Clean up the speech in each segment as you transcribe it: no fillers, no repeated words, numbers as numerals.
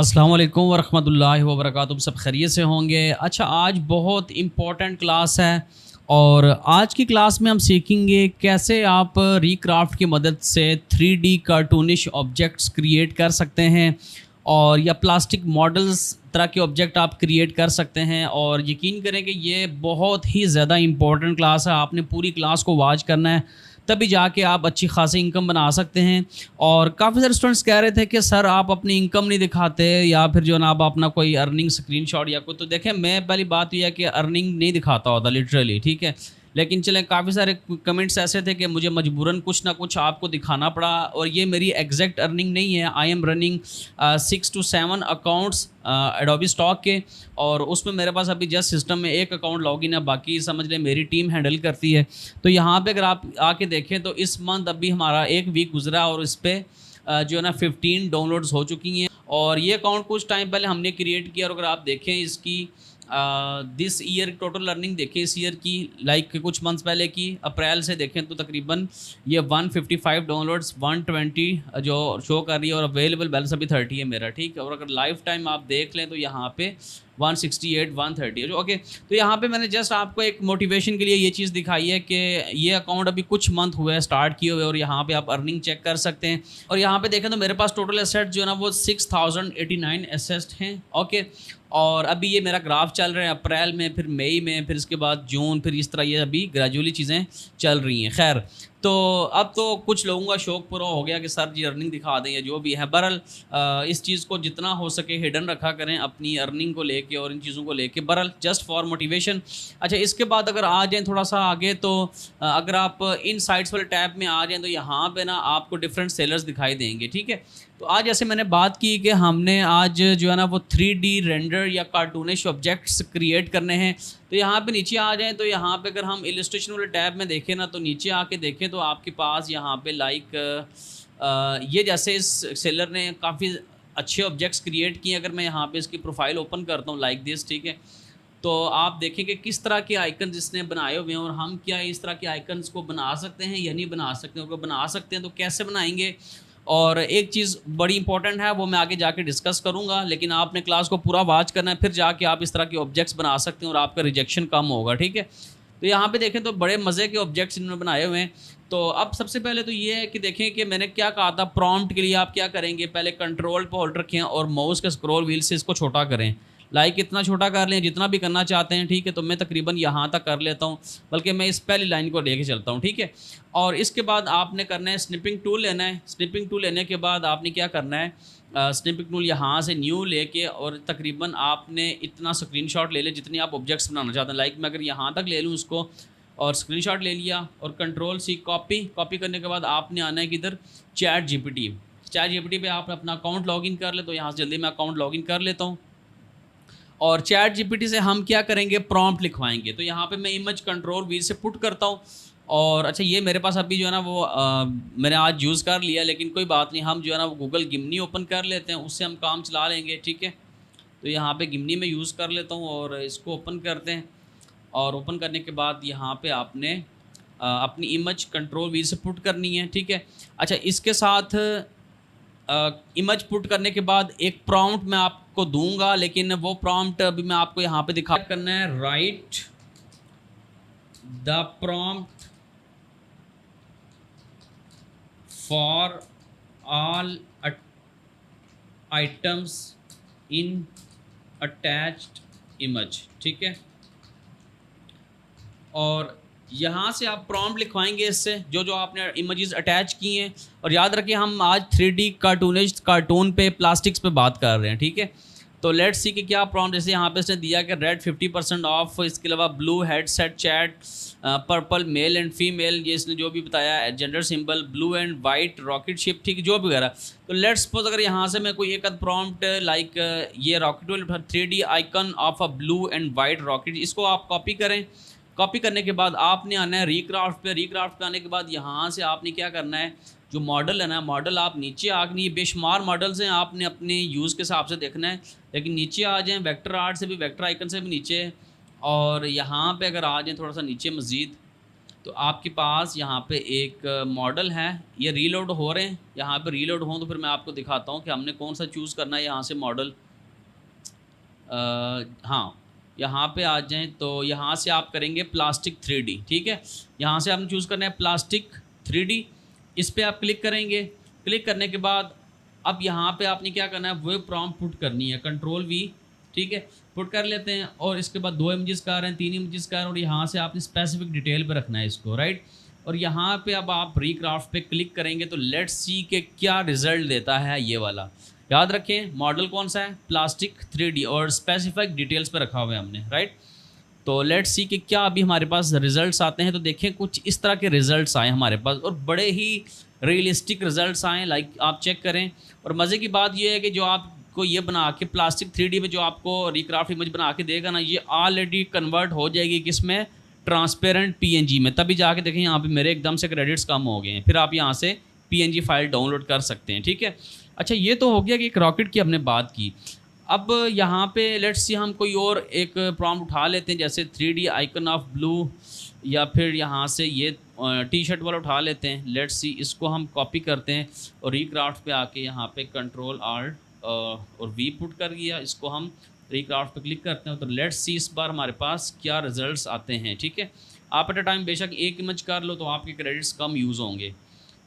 अस्सलाम वालेकुम वरहमतुल्लाहि वबरकातुहू। तुम सब खैरियत से होंगे। अच्छा, आज बहुत इम्पोर्टेंट क्लास है और आज की क्लास में हम सीखेंगे कैसे आप रिक्राफ्ट की मदद से 3D कार्टूनिश ऑब्जेक्ट्स क्रिएट कर सकते हैं और या प्लास्टिक मॉडल्स तरह के ऑब्जेक्ट आप क्रिएट कर सकते हैं। और यकीन करें कि ये बहुत ही ज़्यादा इम्पोर्टेंट क्लास है, आपने पूरी क्लास को वॉच करना है, तभी जाके आप अच्छी खासी इनकम बना सकते हैं। और काफ़ी सारे स्टूडेंट्स कह रहे थे कि सर आप अपनी इनकम नहीं दिखाते या फिर जो है ना आप अपना कोई अर्निंग स्क्रीनशॉट या कोई, तो देखें मैं पहली बात यह है कि अर्निंग नहीं दिखाता होता लिटरली, ठीक है। लेकिन चलें, काफ़ी सारे कमेंट्स ऐसे थे कि मुझे मजबूरन कुछ ना कुछ आपको दिखाना पड़ा और ये मेरी एग्जैक्ट अर्निंग नहीं है। I am running 6 to 7 accounts Adobe stock के, और उसमें मेरे पास अभी जस्ट सिस्टम में एक अकाउंट लॉगिन है, बाकी समझ लें मेरी टीम हैंडल करती है। तो यहाँ पे अगर आप आके देखें तो इस मंथ अभी हमारा एक वीक गुजरा और इस पर जो है ना 15 डाउनलोड्स हो चुकी हैं। और ये अकाउंट कुछ टाइम पहले हमने क्रिएट किया और अगर आप देखें इसकी दिस ईयर टोटल अर्निंग देखें इस ईयर की, लाइक कुछ मंथ्स पहले की अप्रैल से देखें तो तकरीबन ये 155 डाउनलोड्स 120 जो शो कर रही है और अवेलेबल बैलेंस अभी 30 है मेरा, ठीक है। और अगर लाइफ टाइम आप देख लें तो यहाँ पे 168 130 है जो ओके। तो यहाँ पे मैंने जस्ट आपको एक मोटिवेशन के लिए ये चीज़ दिखाई है कि ये अकाउंट अभी कुछ मंथ हुए हैं स्टार्ट किए हुए और यहाँ पे आप अर्निंग चेक कर सकते हैं। और यहाँ पे देखें तो मेरे पास टोटल एसेट जो है ना वो 6089 एसेट हैं, ओके। और अभी ये मेरा ग्राफ चल रहा है अप्रैल में, फिर मई में, फिर इसके बाद जून, फिर इस तरह ये अभी ग्रेजुअली चीज़ें चल रही हैं। खैर, तो अब तो कुछ लोगों का शौक पूरा हो गया कि सर जी अर्निंग दिखा दें या जो भी है। बहरहाल इस चीज़ को जितना हो सके हिडन रखा करें अपनी अर्निंग को लेके और इन चीज़ों को लेके, बहरहाल जस्ट फॉर मोटिवेशन। अच्छा, इसके बाद अगर आ जाएँ थोड़ा सा आगे तो अगर आप इन साइट्स वाले टैब में आ जाएँ तो यहाँ पे ना आपको डिफरेंट सेलर्स दिखाई देंगे, ठीक है। तो आज जैसे मैंने बात की कि हमने आज जो है ना वो 3D रेंडर या कार्टूनिश ऑब्जेक्ट्स क्रिएट करने हैं, तो यहाँ पे नीचे आ जाएं तो यहाँ पे अगर हम इलस्ट्रेशन वाले टैब में देखें ना तो नीचे आके देखें तो आपके पास यहाँ पे लाइक ये जैसे इस सेलर ने काफ़ी अच्छे ऑब्जेक्ट्स क्रिएट किए। अगर मैं यहाँ पे इसकी प्रोफाइल ओपन करता हूँ लाइक दिस, ठीक है, तो आप देखें कि किस तरह के आइकन इसने बनाए हुए हैं और हम क्या इस तरह के आइकन्स को बना सकते हैं या नहीं बना सकते हैं। अगर बना सकते हैं तो कैसे बनाएंगे। और एक चीज़ बड़ी इंपॉर्टेंट है वो मैं आगे जाके डिस्कस करूंगा, लेकिन आपने क्लास को पूरा वॉच करना है, फिर जाके आप इस तरह के ऑब्जेक्ट्स बना सकते हैं और आपका रिजेक्शन कम होगा, ठीक है। तो यहाँ पे देखें तो बड़े मज़े के ऑब्जेक्ट्स इन्होंने बनाए हुए हैं। तो अब सबसे पहले तो ये है कि देखें कि मैंने क्या कहा था, प्रॉम्प्ट के लिए आप क्या करेंगे, पहले कंट्रोल पर होल्ड रखें और माउस के स्क्रॉल व्हील से इसको छोटा करें, लाइक इतना छोटा कर लें जितना भी करना चाहते हैं, ठीक है। तो मैं तकरीबन यहाँ तक कर लेता हूँ, बल्कि मैं इस पहली लाइन को लेके चलता हूँ, ठीक है। और इसके बाद आपने करना है स्निपिंग टूल लेना है। स्निपिंग टूल लेने के बाद आपने क्या करना है, स्निपिंग टूल यहाँ से न्यू लेके और तकरीबन आपने इतना स्क्रीनशॉट ले ले जितनी आप ऑब्जेक्ट्स बनाना चाहते हैं। लाइक मैं अगर यहाँ तक ले लूँ उसको और स्क्रीनशॉट ले लिया और कंट्रोल सी कॉपी करने के बाद आपने आना है किधर, चैट जीपीटी पे आप अपना अकाउंट लॉगिन कर ले। तो यहाँ से जल्दी मैं अकाउंट लॉगिन कर लेता हूँ और चैट जीपीटी से हम क्या करेंगे, प्रॉम्प्ट लिखवाएंगे। तो यहाँ पे मैं इमेज कंट्रोल व्हील से पुट करता हूँ और अच्छा ये मेरे पास अभी जो है ना वो मैंने आज यूज़ कर लिया, लेकिन कोई बात नहीं, हम जो है ना वो गूगल गिमनी ओपन कर लेते हैं, उससे हम काम चला लेंगे, ठीक है। तो यहाँ पे गिमनी में यूज़ कर लेता हूँ और इसको ओपन करते हैं और ओपन करने के बाद यहाँ पे आपने अपनी इमेज कंट्रोल व्हील से पुट करनी है, ठीक है। अच्छा, इसके साथ इमेज पुट करने के बाद एक प्रॉम्प्ट मैं आपको दूंगा, लेकिन वो प्रॉम्प्ट अभी मैं आपको यहाँ पे दिखा करना है, right the prompt for all items in attached image, ठीक है। और यहाँ से आप प्रॉम्प्ट लिखवाएंगे इससे जो जो आपने इमेजेस अटैच की हैं। और याद रखिए हम आज 3D कार्टून पे प्लास्टिक्स पे बात कर रहे हैं, ठीक है। तो लेट्स सी कि क्या प्रॉम्प्ट, जैसे यहाँ पे इसने दिया कि रेड 50% ऑफ, इसके अलावा blue headset chat, purple male and female, ये इसने जो भी बताया, gender symbol, blue and white rocket ship, ठीक, जो भी वगैरह। तो लेट्स सपोज अगर यहाँ से मैं कोई एक प्रॉम्प्ट लाइक ये rocket 3D icon of a blue and white rocket, इसको आप कॉपी करें। कॉपी करने के बाद आपने आना है रिक्राफ्ट पे आने के बाद यहाँ से आपने क्या करना है, जो मॉडल है ना, मॉडल आप नीचे आके, ये बेशुमार मॉडल्स हैं, आपने अपने यूज़ के हिसाब से देखना है, लेकिन नीचे आ जाएं, वेक्टर आर्ट से भी, वेक्टर आइकन से भी नीचे। और यहाँ पे अगर आ जाएं थोड़ा सा नीचे मज़ीद, तो आपके पास यहाँ पे एक मॉडल है, ये रीलोड हो रहे हैं। यहाँ पे रीलोड हों तो फिर मैं आपको दिखाता हूँ कि हमने कौन सा चूज़ करना है यहाँ से मॉडल। हाँ, यहाँ पे आ जाएं तो यहाँ से आप करेंगे प्लास्टिक 3D, ठीक है। यहाँ से आपने चूज़ करना है प्लास्टिक 3D, इस पर आप क्लिक करेंगे। क्लिक करने के बाद अब यहाँ पे आपने क्या करना है, वो प्रॉम्प्ट पुट करनी है, Ctrl+V, ठीक है, पुट कर लेते हैं। और इसके बाद 2 इमेजेस का आ रहे हैं, 3 इमेजेस का आ रहे हैं, और यहाँ से आपने स्पेसिफिक डिटेल पे रखना है इसको, राइट। और यहाँ पे अब आप रिक्राफ्ट पे क्लिक करेंगे तो लेट्स सी के क्या रिजल्ट देता है ये वाला। याद रखें मॉडल कौन सा है, प्लास्टिक 3D, और स्पेसिफिक डिटेल्स पे रखा हुआ है हमने, राइट। तो लेट्स सी कि क्या अभी हमारे पास रिजल्ट्स आते हैं। तो देखें कुछ इस तरह के रिजल्ट्स आए हमारे पास, और बड़े ही रियलिस्टिक रिजल्ट्स आए, लाइक आप चेक करें। और मज़े की बात ये है कि जो आपको ये बना के प्लास्टिक 3D में जो आपको रिक्राफ्ट इमेज बना के देगा ना, ये ऑलरेडी कन्वर्ट हो जाएगी किसमें, ट्रांसपेरेंट PNG में। तभी जाके देखें यहाँ पे मेरे एकदम से क्रेडिट्स कम हो गए हैं। फिर आप यहाँ से PNG फाइल डाउनलोड कर सकते हैं, ठीक है। अच्छा, ये तो हो गया कि एक रॉकेट की हमने बात की। अब यहाँ पे लेट्स सी हम कोई और एक प्रॉम्प्ट उठा लेते हैं, जैसे 3D आइकन ऑफ ब्लू, या फिर यहाँ से ये T-शर्ट वाला उठा लेते हैं। लेट्स सी इसको हम कॉपी करते हैं और रिक्राफ्ट पे आके यहाँ पे Ctrl+Alt और V पुट कर दिया। इसको हम रिक्राफ्ट पे क्लिक करते हैं तो लेट्स सी इस बार हमारे पास क्या रिजल्ट्स आते हैं, ठीक है। आप एट अ टाइम बेशक एक इमेज कर लो तो आपके क्रेडिट्स कम यूज़ होंगे।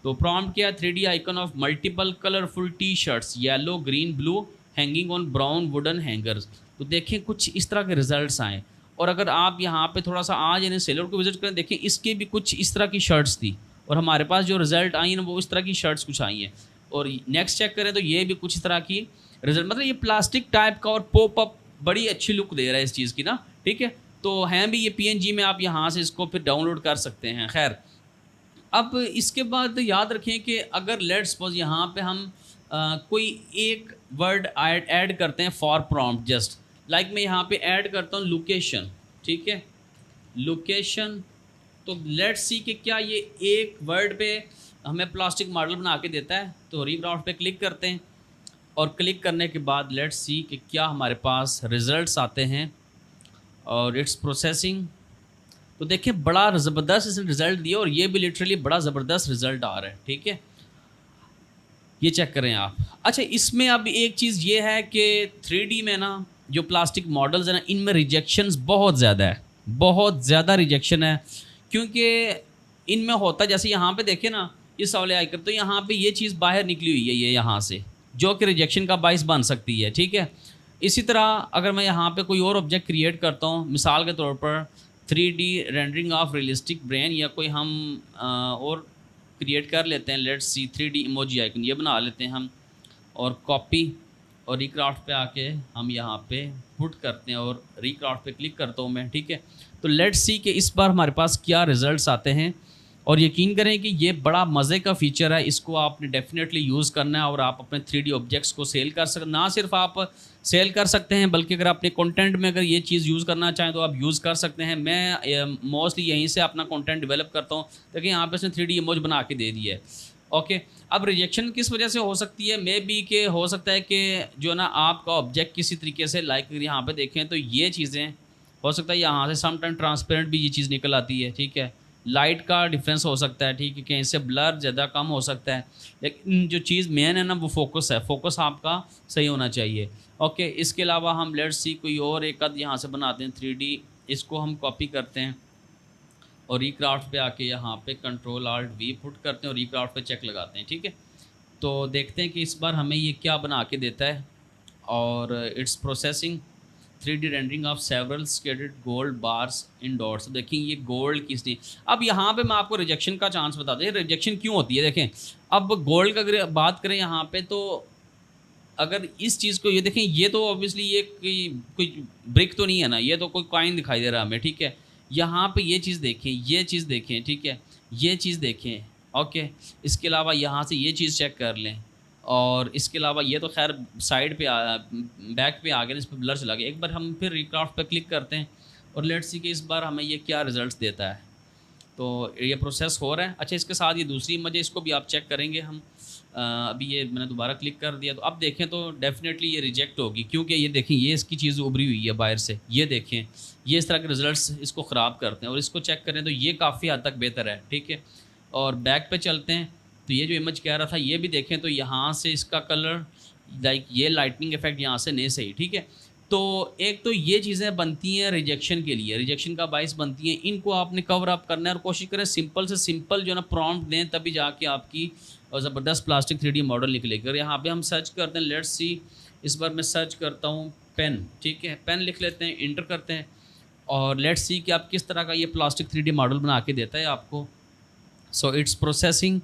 तो प्रॉम्प्ट क्या है, 3D icon of multiple colourful T-शर्ट्स yellow green blue hanging on brown wooden hangers. तो देखें कुछ इस तरह के रिजल्ट्स आए। और अगर आप यहाँ पे थोड़ा सा आज इन्हें सेलर को विजिट करें, देखें इसके भी कुछ इस तरह की शर्ट्स थी, और हमारे पास जो रिजल्ट आई हैं वो इस तरह की शर्ट्स कुछ आई हैं। और नेक्स्ट चेक करें तो ये भी कुछ इस तरह की रिजल्ट, मतलब ये प्लास्टिक टाइप का और पॉप अप बड़ी अच्छी लुक दे रहा है इस चीज़ की ना, ठीक है। तो हैं भी ये PNG में, आप यहाँ से इसको फिर डाउनलोड कर सकते हैं। खैर, अब इसके बाद याद रखें कि अगर लेट्स सपोज यहाँ पे हम कोई एक वर्ड ऐड करते हैं फॉर प्रॉम्प्ट, जस्ट लाइक मैं यहाँ पे ऐड करता हूँ लोकेशन, ठीक है, लोकेशन। तो लेट्स सी कि क्या ये एक वर्ड पे हमें प्लास्टिक मॉडल बना के देता है। तो रिक्राफ्ट पे क्लिक करते हैं, और क्लिक करने के बाद लेट्स सी कि क्या हमारे पास रिजल्ट्स आते हैं, और इट्स प्रोसेसिंग। तो देखिए बड़ा ज़बरदस्त इसने रिज़ल्ट दिया, और ये भी लिटरली बड़ा ज़बरदस्त रिज़ल्ट आ रहा है, ठीक है। ये चेक करें आप। अच्छा, इसमें अब एक चीज़ ये है कि 3D में ना जो प्लास्टिक मॉडल्स हैं ना, इनमें रिजेक्शंस बहुत ज़्यादा है, बहुत ज़्यादा रिजेक्शन है। क्योंकि इनमें होता, जैसे यहाँ पे देखें ना इस वाले आइकन, तो यहाँ पे ये चीज़ बाहर निकली हुई है, ये यहाँ से, जो कि रिजेक्शन का बाइस बन सकती है, ठीक है। इसी तरह अगर मैं यहाँ पे कोई और ऑब्जेक्ट क्रिएट करता हूँ, मिसाल के तौर पर 3D rendering of realistic brain, या कोई हम और क्रिएट कर लेते हैं, let's see 3D emoji icon ये बना लेते हैं हम, और कॉपी और रिक्राफ्ट पे आके हम यहाँ पे पुट करते हैं, और रिक्राफ्ट पे क्लिक करता हूँ मैं, ठीक है। तो लेट्स सी कि इस बार हमारे पास क्या रिजल्ट्स आते हैं। और यकीन करें कि ये बड़ा मज़े का फ़ीचर है, इसको आपने डेफिनेटली यूज़ करना है, और आप अपने 3D ऑब्जेक्ट्स को सेल कर सकते, ना सिर्फ आप सेल कर सकते हैं बल्कि अगर अपने कंटेंट में अगर ये चीज़ यूज़ करना चाहें तो आप यूज़ कर सकते हैं। मैं मोस्टली यहीं से अपना कंटेंट डेवलप करता हूँ। देखिए यहाँ पे इसने 3D इमेज बना के दे दी है, ओके। अब रिजेक्शन किस वजह से हो सकती है, मे बी के हो सकता है कि जो ना आपका ऑब्जेक्ट किसी तरीके से, लाइक यहाँ पे देखें तो ये चीज़ें हो सकता है यहाँ से सम टाइम ट्रांसपेरेंट भी ये चीज़ निकल आती है, ठीक है। लाइट का डिफरेंस हो सकता है, ठीक है, कहीं से ब्लर ज़्यादा कम हो सकता है, लेकिन जो चीज़ मेन है ना वो फोकस है, फोकस आपका सही होना चाहिए, ओके। इसके अलावा हम लेट्स सी कोई और एक अद यहाँ से बनाते हैं 3D, इसको हम कॉपी करते हैं और रिक्राफ्ट पे आके यहाँ पे Ctrl+Alt+V पुट करते हैं और रिक्राफ्ट पे चेक लगाते हैं, ठीक है। तो देखते हैं कि इस बार हमें ये क्या बना के देता है। और it's processing 3D rendering of several skated gold bars in dots. देखिए ये गोल्ड किसने, अब यहाँ पे मैं आपको रिजेक्शन का चांस बता दें, रिजेक्शन क्यों होती है। देखें अब गोल्ड का अगर बात करें यहाँ पे, तो अगर इस चीज़ को ये देखें, ये तो ऑब्वियसली ये कोई ब्रिक तो नहीं है ना, ये तो कोई कॉइन दिखाई दे रहा है हमें, ठीक है। यहाँ पे ये चीज़ देखें, ये चीज़ देखें, ठीक है, ये चीज़ देखें, ओके। इसके अलावा यहाँ से ये चीज़ चेक कर लें, और इसके अलावा ये तो खैर साइड पे बैक पे आ गया, इस पर ब्लर चला गया। एक बार हम फिर रिक्राफ्ट पे क्लिक करते हैं और लेट्स सी कि इस बार हमें ये क्या रिजल्ट्स देता है। तो ये प्रोसेस हो रहा है। अच्छा, इसके साथ ये दूसरी इमेज है, इसको भी आप चेक करेंगे हम। अभी ये मैंने दोबारा क्लिक कर दिया, तो अब देखें तो डेफिनेटली ये रिजेक्ट होगी, क्योंकि ये देखें ये इसकी चीज़ उभरी हुई है बाहर से, ये देखें ये इस तरह के रिजल्ट्स इसको ख़राब करते हैं। और इसको चेक करें तो ये काफ़ी हद तक बेहतर है, ठीक है। और बैक पे चलते हैं, तो ये जो इमेज कह रहा था ये भी देखें तो यहाँ से इसका कलर लाइक ये लाइटनिंग इफेक्ट यहाँ से नहीं सही, ठीक है। तो एक तो ये चीज़ें बनती हैं रिजेक्शन के लिए, रिजेक्शन का बाइस बनती हैं, इनको आपने कवर अप करना है और कोशिश करें सिंपल से सिंपल जो है ना प्रॉम्प्ट दें, तभी जाके आपकी ज़बरदस्त प्लास्टिक 3D मॉडल निकलेगा। और यहाँ पे हम सर्च करते हैं, लेट्स सी, इस बार मैं सर्च करता हूँ पेन, ठीक है, पेन लिख लेते हैं, इंटर करते हैं और लेट्स सी कि आप किस तरह का ये प्लास्टिक 3D मॉडल बना के देता है आपको। सो इट्स प्रोसेसिंग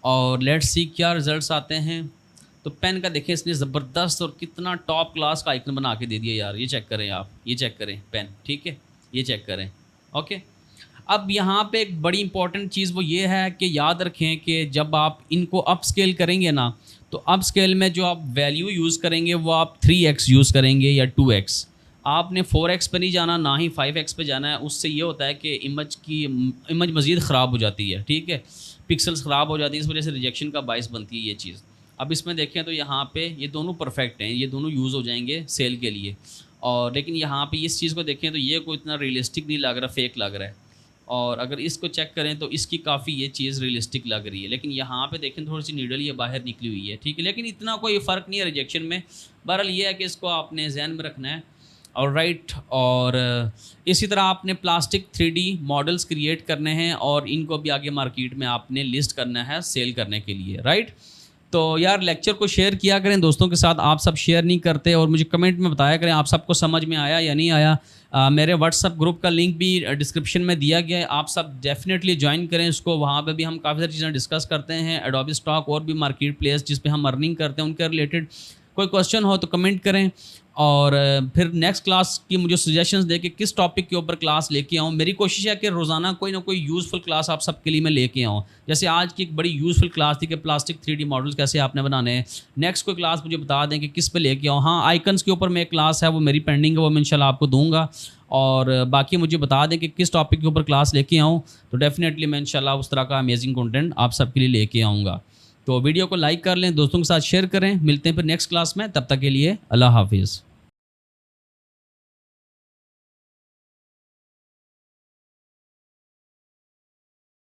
और लेट्स सी क्या रिजल्ट्स आते हैं। तो पेन का देखें इसने ज़बरदस्त और कितना टॉप क्लास का आइकन बना के दे दिया यार, ये चेक करें आप, ये चेक करें पेन, ठीक है, ये चेक करें, ओके। अब यहाँ पे एक बड़ी इंपॉर्टेंट चीज़ वो ये है कि याद रखें कि जब आप इनको अप स्केल करेंगे ना, तो अप स्केल में जो आप वैल्यू यूज़ करेंगे वो आप 3x यूज़ करेंगे या 2x। आपने 4x पे नहीं जाना, ना ही 5x पे जाना है। उससे ये होता है कि इमेज मज़ीद ख़राब हो जाती है, ठीक है, पिक्सल्स ख़राब हो जाती है, इस वजह से रिजेक्शन का बाइस बनती है ये चीज़। अब इसमें देखें तो यहाँ पे ये दोनों परफेक्ट हैं, ये दोनों यूज़ हो जाएंगे सेल के लिए। और लेकिन यहाँ पे इस चीज़ को देखें तो ये कोई इतना रियलिस्टिक नहीं लग रहा, फेक लग रहा है। और अगर इसको चेक करें तो इसकी काफ़ी ये चीज़ रियलिस्टिक लग रही है। लेकिन यहाँ पे देखें थोड़ी सी नीडल ये बाहर निकली हुई है, ठीक है, लेकिन इतना कोई फ़र्क नहीं है रिजेक्शन में। बहरहाल ये है कि इसको आपने जहन में रखना है और राइट। और इसी तरह आपने प्लास्टिक 3D मॉडल्स क्रिएट करने हैं और इनको भी आगे मार्केट में आपने लिस्ट करना है सेल करने के लिए, राइट। तो यार लेक्चर को शेयर किया करें दोस्तों के साथ, आप सब शेयर नहीं करते, और मुझे कमेंट में बताया करें आप सबको समझ में आया या नहीं आया। मेरे व्हाट्सअप ग्रुप का लिंक भी डिस्क्रिप्शन में दिया गया है, आप सब डेफिनेटली ज्वाइन करें उसको। वहाँ पे भी हम काफ़ी सारी चीज़ें डिस्कस करते हैं, एडोबी स्टॉक और भी मार्केट प्लेस जिस पे हम अर्निंग करते हैं उनके रिलेटेड। कोई क्वेश्चन हो तो कमेंट करें और फिर नेक्स्ट क्लास की मुझे सजेशंस दे कि किस टॉपिक के ऊपर क्लास लेके आऊँ। मेरी कोशिश है कि रोज़ाना कोई ना कोई यूज़फुल क्लास आप सबके लिए मैं लेके आऊँ। जैसे आज की एक बड़ी यूज़फुल क्लास थी कि प्लास्टिक 3D मॉडल्स कैसे आपने बनाने हैं। नेक्स्ट कोई क्लास मुझे बता दें कि किस पे लेके आऊँ। हाँ, आइकन्स के ऊपर मैं एक क्लास है वो मेरी पेंडिंग है, वो मैं इंशाल्लाह आपको दूंगा। और बाकी मुझे बता दें कि किस टॉपिक के ऊपर क्लास लेके आऊँ, तो डेफिनेटली मैं इंशाल्लाह उस तरह का अमेजिंग कंटेंट आप सबके लिए लेके आऊँगा। तो वीडियो को लाइक कर लें, दोस्तों के साथ शेयर करें। मिलते हैं फिर नेक्स्ट क्लास में, तब तक के लिए अल्लाह हाफिज़।